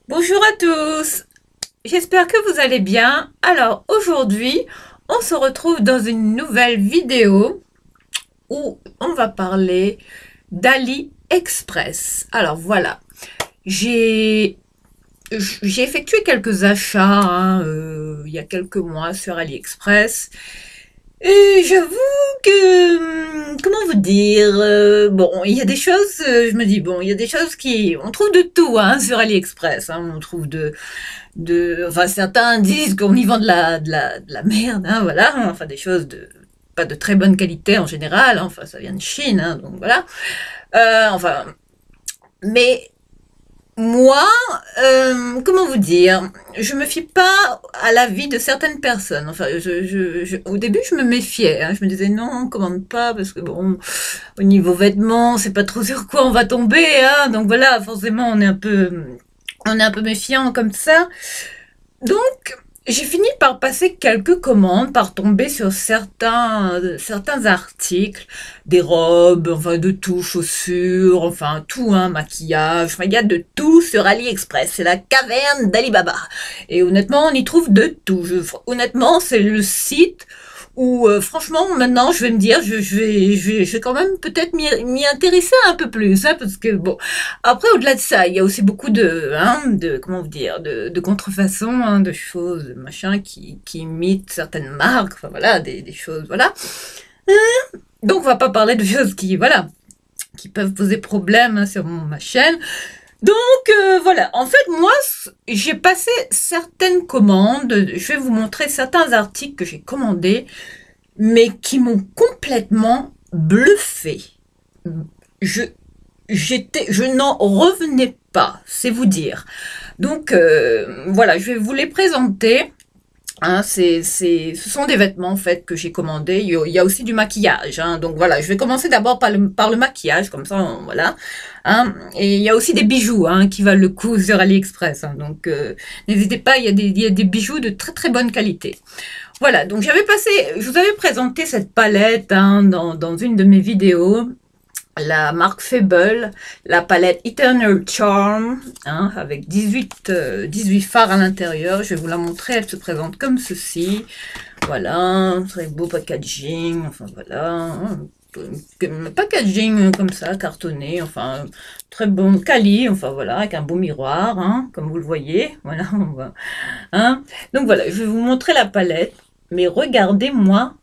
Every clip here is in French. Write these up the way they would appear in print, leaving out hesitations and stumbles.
Bonjour à tous, j'espère que vous allez bien. Alors aujourd'hui, on se retrouve dans une nouvelle vidéo où on va parler d'AliExpress. Alors voilà, j'ai j'ai effectué quelques achats il y a quelques mois sur AliExpress. Et j'avoue que, comment vous dire, bon, il y a des choses, je me dis, bon, il y a des choses on trouve de tout, sur AliExpress, on trouve enfin, certains disent qu'on y vend de la merde, voilà, enfin, des choses pas de très bonne qualité en général, enfin, ça vient de Chine, donc voilà. Enfin, mais moi, comment vous dire, je me fie pas à l'avis de certaines personnes. Enfin, au début, je me méfiais. Je me disais non, on commande pas parce que bon, au niveau vêtements, c'est pas trop sur quoi on va tomber. Donc voilà, forcément, on est un peu méfiant comme ça. Donc, j'ai fini par passer quelques commandes, par tomber sur certains articles, des robes, enfin de tout, chaussures, enfin tout, maquillage, enfin il y a de tout sur AliExpress. C'est la caverne d'Alibaba. Et honnêtement, on y trouve de tout. Honnêtement, c'est le site où franchement maintenant je vais me dire je vais quand même peut-être m'y intéresser un peu plus, parce que bon, après au-delà de ça il y a aussi beaucoup de comment vous dire, de contrefaçons, de choses, de machin qui imitent certaines marques, enfin voilà, des choses, voilà. Donc on va pas parler de choses qui, voilà, qui peuvent poser problème, sur ma chaîne. Donc voilà, en fait moi j'ai passé certaines commandes, je vais vous montrer certains articles que j'ai commandés mais qui m'ont complètement bluffé. Je, je n'en revenais pas, c'est vous dire. Donc voilà, je vais vous les présenter. Ce sont des vêtements en fait que j'ai commandés. Il y a aussi du maquillage. Donc voilà, je vais commencer d'abord par le maquillage, comme ça, voilà. Et il y a aussi des bijoux qui valent le coup sur AliExpress. Donc n'hésitez pas, il y a des bijoux de très très bonne qualité. Voilà, donc je vous avais présenté cette palette dans une de mes vidéos, la marque Fable, la palette Eternal Charm, avec 18 fards à l'intérieur. Je vais vous la montrer, elle se présente comme ceci. Voilà, très beau packaging, enfin voilà, packaging comme ça, cartonné, enfin très bon quali, enfin voilà, avec un beau miroir, comme vous le voyez, voilà, donc voilà, je vais vous montrer la palette, mais regardez-moi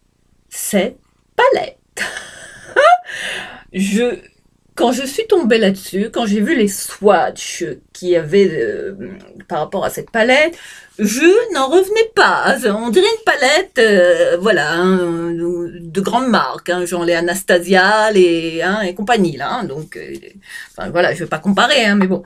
cette palette. Je, Quand je suis tombée là-dessus, quand j'ai vu les swatchs qu'il y avait par rapport à cette palette, je n'en revenais pas. On dirait une palette, voilà, de grandes marques, genre les Anastasia, et compagnie là. Donc, enfin voilà, je vais pas comparer, mais bon.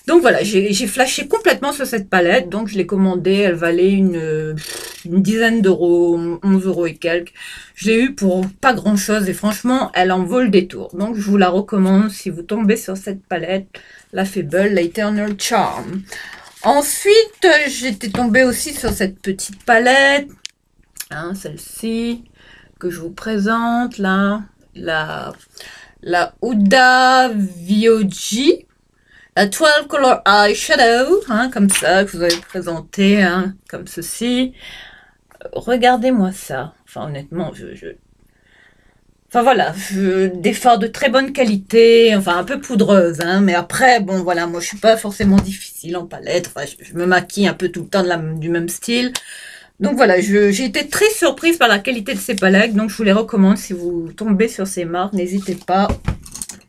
Donc voilà, j'ai flashé complètement sur cette palette, donc je l'ai commandée, elle valait une dizaine d'euros, 11 euros et quelques. Je l'ai eu pour pas grand chose et franchement, elle en vaut le détour. Donc je vous la recommande si vous tombez sur cette palette, la Fable, la Eternal Charm. Ensuite, j'étais tombée aussi sur cette petite palette, celle-ci, que je vous présente, là, la Huda Vyoji. La 12 Color Eyeshadow, comme ça, que je vous avais présenté, comme ceci. Regardez-moi ça. Enfin, honnêtement, enfin voilà, des fards de très bonne qualité, enfin un peu poudreuse, mais après, bon voilà, moi je suis pas forcément difficile en palette, enfin je me maquille un peu tout le temps du même style. Donc voilà, j'ai été très surprise par la qualité de ces palettes, donc je vous les recommande si vous tombez sur ces marques, n'hésitez pas,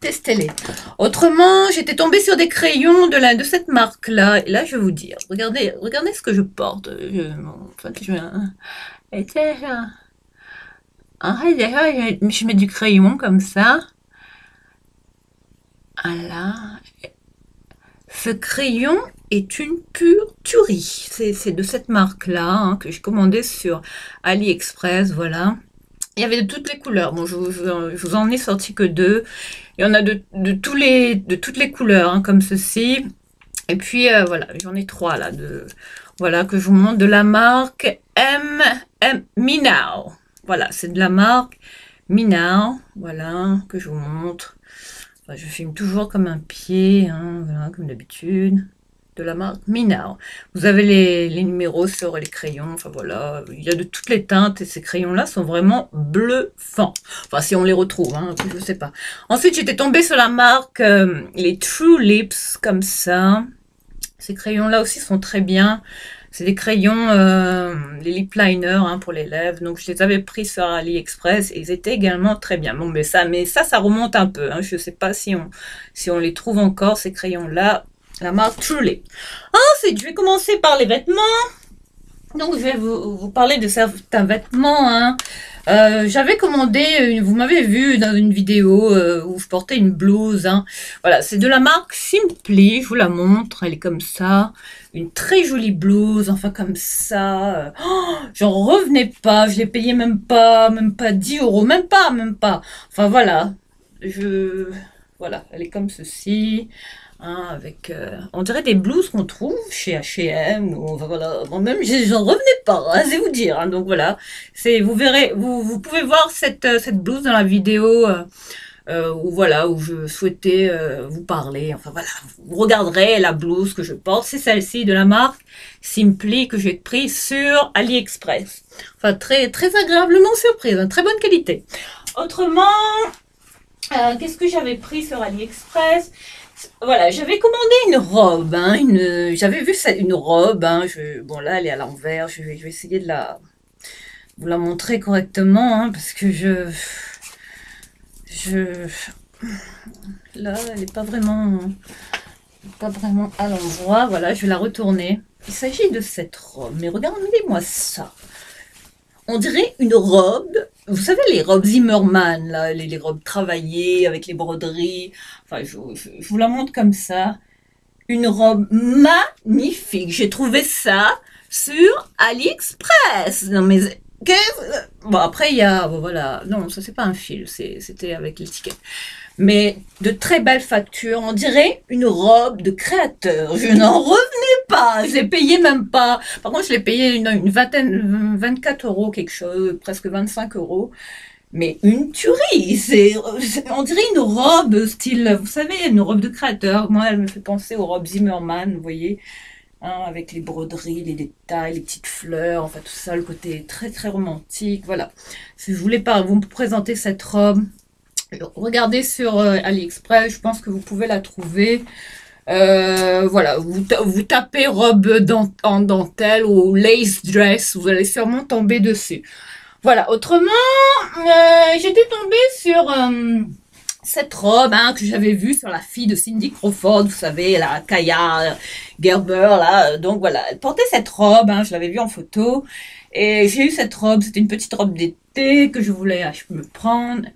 testez-les. Autrement, j'étais tombée sur des crayons de cette marque-là. Et là, je vais vous dire, regardez ce que je porte. Je mets du crayon comme ça. Voilà. Ce crayon est une pure tuerie. C'est de cette marque-là, que j'ai commandé sur AliExpress, voilà. Il y avait de toutes les couleurs. Bon, je vous en ai sorti que deux. Il y en a de toutes les couleurs, comme ceci. Et puis voilà, j'en ai trois là, voilà, que je vous montre, de la marque Me Now. Voilà, c'est de la marque Me Now, voilà, que je vous montre. Enfin, je filme toujours comme un pied, voilà, comme d'habitude. de la marque Minao. Vous avez les numéros sur les crayons, enfin voilà, il y a de toutes les teintes et ces crayons-là sont vraiment bluffants. Enfin, si on les retrouve, hein, je sais pas. Ensuite, j'étais tombée sur la marque les True Lips, comme ça. Ces crayons-là aussi sont très bien. C'est des crayons, les lip liners hein, pour les lèvres. Donc, je les avais pris sur AliExpress et ils étaient également très bien. Bon, mais ça remonte un peu. Hein. Je ne sais pas si on les trouve encore, ces crayons-là. La marque Truly. Ensuite, je vais commencer par les vêtements. Donc, je vais vous parler de certains vêtements. Hein. J'avais commandé, vous m'avez vu dans une vidéo où je portais une blouse. Hein. Voilà, c'est de la marque Simply. Je vous la montre. Elle est comme ça. Une très jolie blouse, enfin comme ça. J'en revenais pas. Je l'ai payé même pas 10 euros. Même pas. Enfin voilà. Voilà, elle est comme ceci. Hein, avec, on dirait des blouses qu'on trouve chez H&M. Voilà, moi-même, j'en revenais pas, hein, c'est vous dire. Hein, donc voilà, vous verrez, vous pouvez voir cette blouse dans la vidéo où voilà, où je souhaitais vous parler. Enfin voilà, vous regarderez la blouse que je porte. C'est celle-ci de la marque Simply que j'ai prise sur AliExpress. Enfin très agréablement surprise, hein, très bonne qualité. Autrement, qu'est-ce que j'avais pris sur AliExpress? Voilà, j'avais commandé une robe, hein, j'avais vu une robe, hein, bon là elle est à l'envers, je vais essayer de vous la montrer correctement, hein, parce que là elle n'est pas vraiment à l'endroit, voilà, je vais la retourner. Il s'agit de cette robe, mais regardez-moi ça. On dirait une robe, vous savez les robes Zimmermann, là, les robes travaillées avec les broderies. Enfin, je vous la montre comme ça. Une robe magnifique. J'ai trouvé ça sur AliExpress. Non mais bon après il y a voilà, non ça c'est pas un fil, c'était avec l'étiquette. Mais de très belles factures, on dirait une robe de créateur. Je n'en revenais pas, je l'ai payé même pas. Par contre, je l'ai payé une vingtaine, 24 euros quelque chose, presque 25 euros. Mais une tuerie, on dirait une robe style, vous savez, une robe de créateur. Moi, elle me fait penser aux robes Zimmermann, vous voyez, hein, avec les broderies, les détails, les petites fleurs, enfin tout ça, le côté très romantique. Voilà. Si je voulais pas vous présenter cette robe, regardez sur AliExpress, je pense que vous pouvez la trouver. Voilà, vous tapez robe en dentelle ou lace dress, vous allez sûrement tomber dessus. Voilà, autrement, j'étais tombée sur cette robe hein, que j'avais vue sur la fille de Cindy Crawford, vous savez, la Kaya Gerber, là. Donc voilà, elle portait cette robe, hein, je l'avais vue en photo. Et j'ai eu cette robe, c'était une petite robe d'été que je voulais me prendre.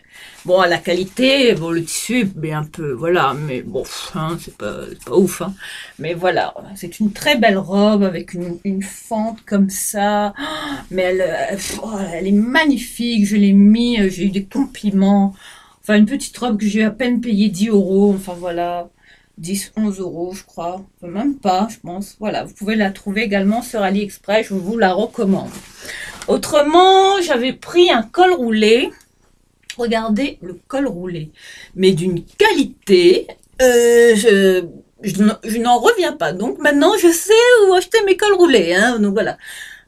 Bon, à la qualité, bon, le tissu est un peu, voilà, mais bon, hein, c'est pas ouf, hein. Mais voilà, c'est une très belle robe avec une fente comme ça. Mais elle est magnifique, je l'ai mis, j'ai eu des compliments. Enfin, une petite robe que j'ai à peine payé 10 euros, enfin voilà. 10, 11 euros, je crois. Enfin, même pas, je pense. Voilà, vous pouvez la trouver également sur AliExpress, je vous la recommande. Autrement, j'avais pris un col roulé. Regardez le col roulé, mais d'une qualité, je n'en reviens pas. Donc maintenant, je sais où acheter mes cols roulés. Hein, donc voilà.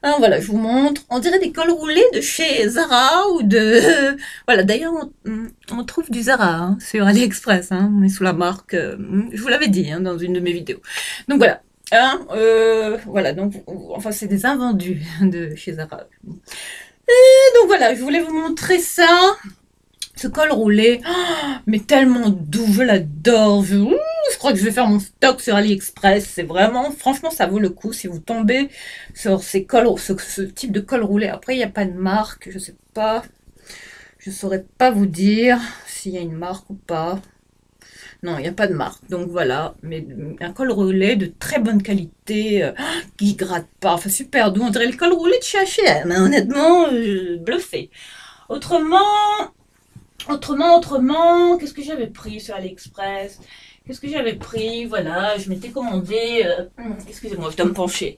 Hein, voilà, je vous montre. On dirait des cols roulés de chez Zara ou de... Voilà, d'ailleurs, on trouve du Zara hein, sur AliExpress. Hein, on est sous la marque... je vous l'avais dit hein, dans une de mes vidéos. Donc voilà. Hein, voilà, donc... Enfin, c'est des invendus de chez Zara. Et donc voilà, je voulais vous montrer ça. Ce col roulé, mais tellement doux, je l'adore. Je crois que je vais faire mon stock sur AliExpress. C'est vraiment, franchement, ça vaut le coup si vous tombez sur ces cols, ce type de col roulé. Après, il n'y a pas de marque, je sais pas. Je saurais pas vous dire s'il y a une marque ou pas. Non, il n'y a pas de marque. Donc voilà, mais un col roulé de très bonne qualité, qui gratte pas. Enfin, super doux. On dirait le col roulé de chez H&M. Hein, honnêtement, bluffé. Autrement, qu'est-ce que j'avais pris sur AliExpress? Qu'est-ce que j'avais pris? Voilà, je m'étais commandé... excusez-moi, je dois me pencher.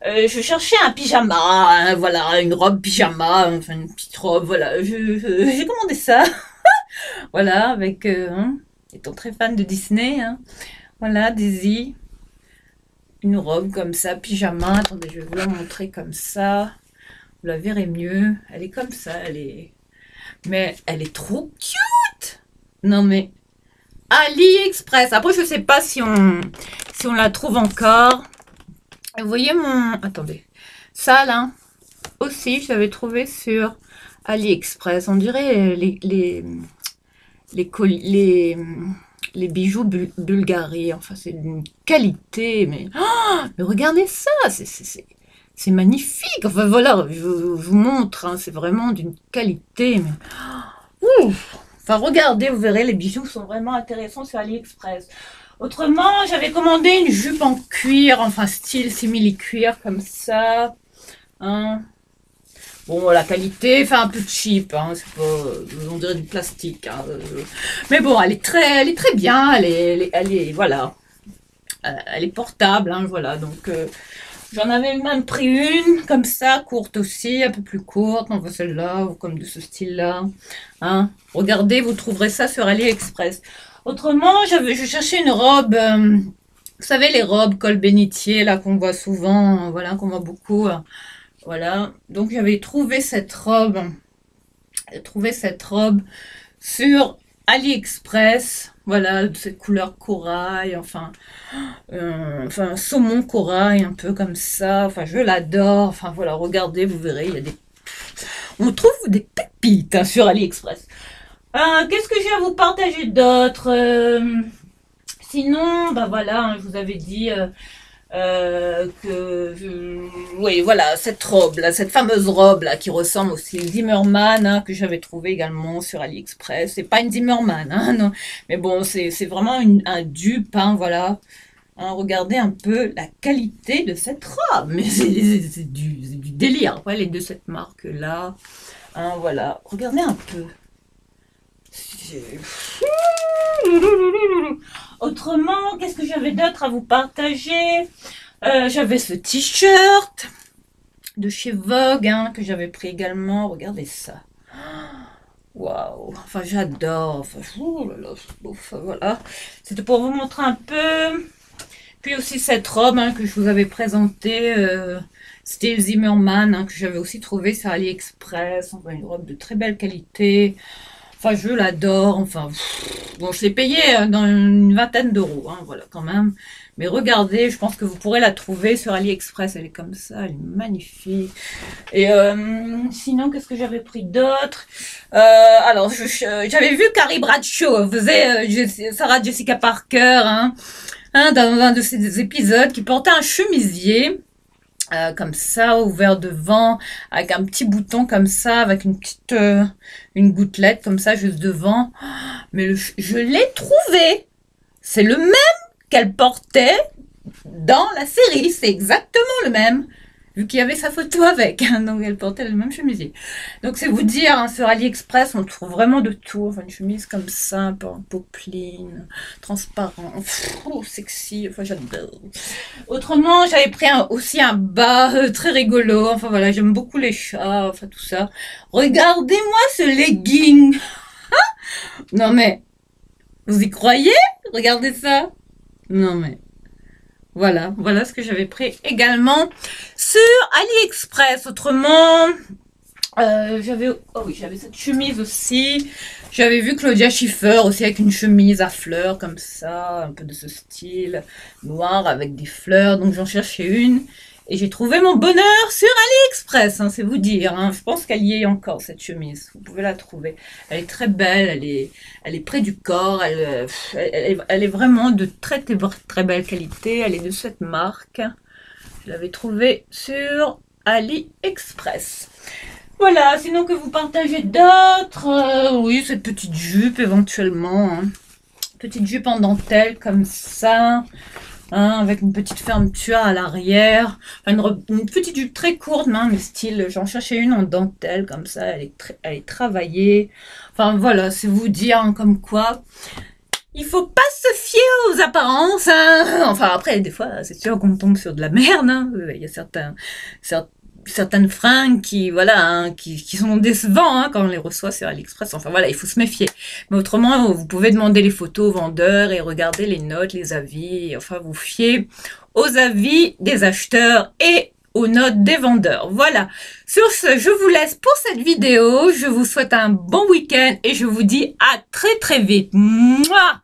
Je cherchais un pyjama, hein, voilà, une robe pyjama, enfin une petite robe, voilà. J'ai commandé ça. Voilà, avec... étant très fan de Disney, hein, voilà, Daisy. une robe comme ça, pyjama. Attendez, je vais vous la montrer comme ça. Vous la verrez mieux. Elle est comme ça, elle est... Mais elle est trop cute. Non mais... AliExpress. Après, je sais pas si on la trouve encore. Vous voyez mon... Attendez. Ça, là, aussi, je l'avais trouvé sur AliExpress. On dirait les bijoux Bulgarie. Enfin, c'est d'une qualité, mais... Oh, mais regardez ça, c'est magnifique. Enfin, voilà, je vous montre, hein, c'est vraiment d'une qualité, mais... Ouf. Enfin, regardez, vous verrez, les bijoux sont vraiment intéressants sur AliExpress. Autrement, j'avais commandé une jupe en cuir, enfin, style simili-cuir, comme ça. Hein. Bon, la qualité, enfin, un peu cheap, hein, c'est pas, on dirait du plastique. Hein, mais bon, elle est très bien, elle est, voilà, elle est portable, hein, voilà. Donc, j'en avais même pris une, comme ça, courte aussi, un peu plus courte, on voit celle-là, ou comme de ce style-là. Hein. Regardez, vous trouverez ça sur AliExpress. Autrement, je cherchais une robe, vous savez, les robes col bénitier, là, qu'on voit souvent, voilà, qu'on voit beaucoup. Voilà, donc j'avais trouvé cette robe sur AliExpress, voilà, de cette couleur corail, enfin saumon corail, un peu comme ça, enfin je l'adore, enfin voilà, regardez, vous verrez, il y a des, on trouve des pépites hein, sur AliExpress. Qu'est-ce que j'ai à vous partager d'autre sinon, bah voilà, hein, je vous avais dit... oui, voilà, cette robe là, cette fameuse robe là qui ressemble aussi à Zimmermann hein, que j'avais trouvé également sur AliExpress. C'est pas une Zimmermann, hein, non, mais bon, c'est vraiment un dupe, hein, voilà. Hein, regardez un peu la qualité de cette robe, mais c'est du délire, ouais, les deux cette marque là, hein, voilà. Regardez un peu. Autrement, qu'est-ce que j'avais d'autre à vous partager j'avais ce t-shirt de chez Vogue hein, que j'avais pris également. Regardez ça. Waouh. Enfin, j'adore. Enfin, oh là là, enfin, voilà. C'était pour vous montrer un peu. Puis aussi cette robe hein, que je vous avais présentée. C'était Zimmermann hein, que j'avais aussi trouvé sur AliExpress. Enfin, une robe de très belle qualité. Enfin, je l'adore. Enfin, bon, je l'ai payé dans une vingtaine d'euros, hein, voilà, quand même. Mais regardez, je pense que vous pourrez la trouver sur AliExpress. Elle est comme ça, elle est magnifique. Et sinon, qu'est-ce que j'avais pris d'autre alors, j'avais vu Carrie Bradshaw faisait Sarah Jessica Parker, hein, dans un de ces épisodes, qui portait un chemisier. Comme ça, ouvert devant, avec un petit bouton comme ça, avec une petite une gouttelette comme ça juste devant. Mais je l'ai trouvé. C'est le même qu'elle portait dans la série. C'est exactement le même. Vu qu'il y avait sa photo avec. Donc elle portait le même chemisier. Donc c'est vous dire, hein, sur AliExpress, on trouve vraiment de tout. Enfin, une chemise comme ça, un peu en popeline, transparent, oh, sexy. Enfin, j'adore. Autrement, j'avais pris aussi un bas très rigolo. Enfin voilà, j'aime beaucoup les chats, enfin tout ça. Regardez-moi ce legging. Non mais, vous y croyez? Regardez ça. Non mais... Voilà, voilà ce que j'avais pris également sur AliExpress. Autrement, j'avais cette chemise aussi. J'avais vu Claudia Schiffer aussi avec une chemise à fleurs comme ça, un peu de ce style, noir avec des fleurs. Donc j'en cherchais une. Et j'ai trouvé mon bonheur sur AliExpress, hein, c'est vous dire. Hein. Je pense qu'elle y est encore, cette chemise. Vous pouvez la trouver. Elle est très belle, elle est près du corps. Elle est vraiment de très belle qualité. Elle est de cette marque. Je l'avais trouvée sur AliExpress. Voilà, sinon que vous partagez d'autres. Oui, cette petite jupe éventuellement. Hein. Petite jupe en dentelle comme ça. Hein, avec une petite fermeture à l'arrière, enfin, une petite jupe très courte, hein, mais style, j'en cherchais une en dentelle, comme ça, elle est travaillée, enfin voilà, c'est vous dire, hein, comme quoi, il faut pas se fier aux apparences, hein. Enfin après, des fois, c'est sûr qu'on tombe sur de la merde, hein. Il y a certaines fringues qui, voilà, hein, qui sont décevants hein, quand on les reçoit sur AliExpress. Enfin voilà, il faut se méfier. Mais autrement, vous pouvez demander les photos aux vendeurs et regarder les notes, les avis. Enfin, vous fiez aux avis des acheteurs et aux notes des vendeurs. Voilà. Sur ce, je vous laisse pour cette vidéo. Je vous souhaite un bon week-end et je vous dis à très très vite. Mouah!